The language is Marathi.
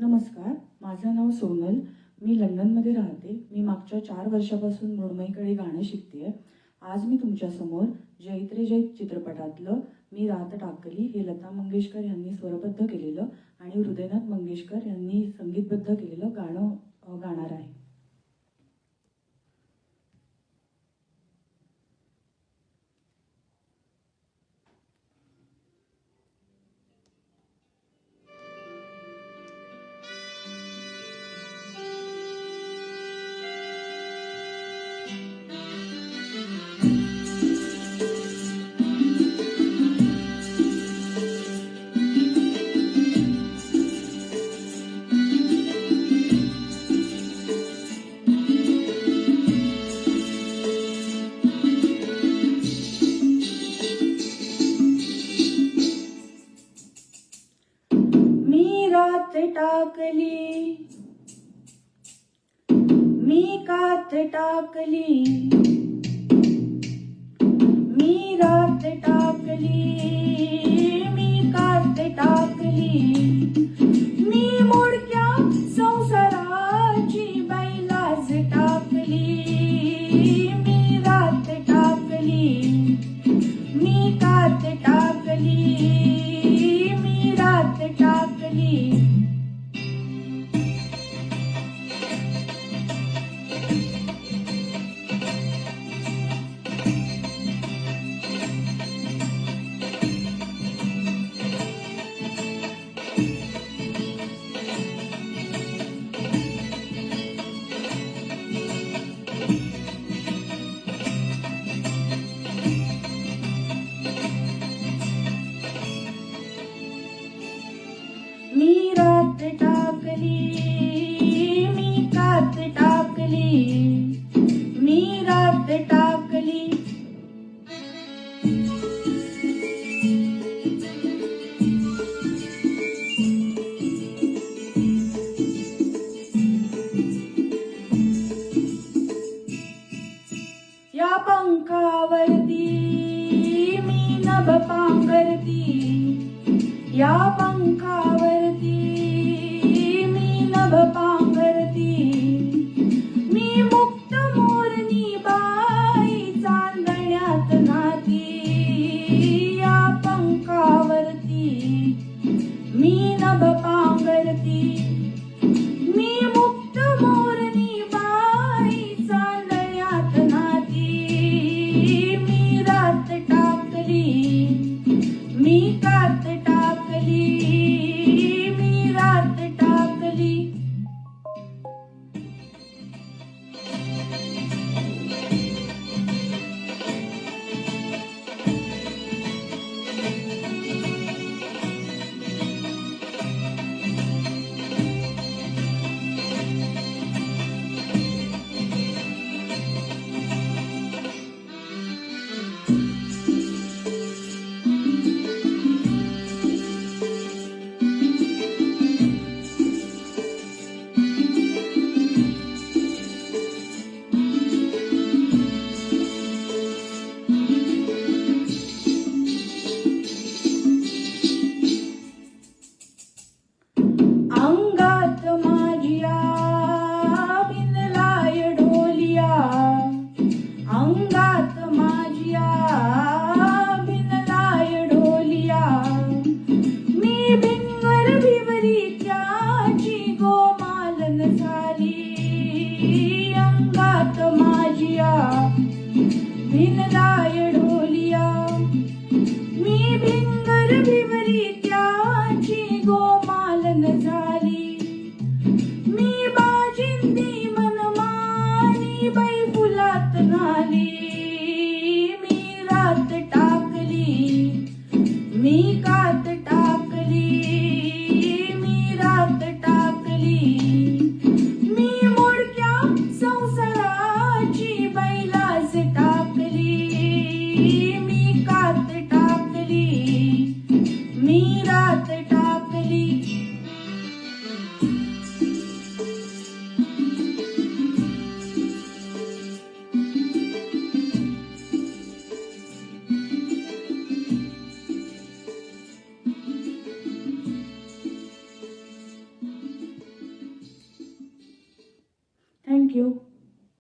नमस्कार, माझं नाव सोनल. मी लंडनमध्ये राहते. मी मागच्या 4 वर्षापासून मृण्मयीकडे गाणं शिकतेय. आज मी तुमच्यासमोर जैत रे जैत चित्रपटातलं मी रात टाकली हे लता मंगेशकर यांनी स्वरबद्ध केलेलं आणि हृदयनाथ मंगेशकर यांनी संगीतबद्ध केलेलं गाणं गाणार आहे. रात टाकली, मी कात टाकली, मी रात टाकली, मी कात टाकली, मी मोडक्या संसाराची बैलाज टाकली, मी रात टाकली, मी कात टाकली, मी रात टाकली. मी रात टाकली, मी कात टाकली, मी रात टाकली. या पंखावरती मी नभ पांघरती, या पंखावरती मी नभ पांघरती, मी मुक्त मोरनी बाई चांदण्यात नाती, या पंखावरती मी नभ पांघरती, मी मुक्त मोरनी बाई चांदण्यात नाती, मी रात टाकली, मी कात टाकली, मी रात टाकली. अंगात माझ्या बिनलाय ढोलिया, अंगात माझ्या बिनलाय ढोलिया, मी भिंगर भिवरीच्याची गोमालन झाली, अंगात माझ्या बिनलाय ढोलिया, मी भिंगर भिवरीच्याची गोमालन झाली, मी बाजिंदी मनमानी बाई फुलात नाली, मी रात टाकली, मी कात टाकली, मी रात टाकली, मी मोडक्या संसाराची बैलाज टाकली, मी कात टाकली, मी रात टाकली. थँक्यू.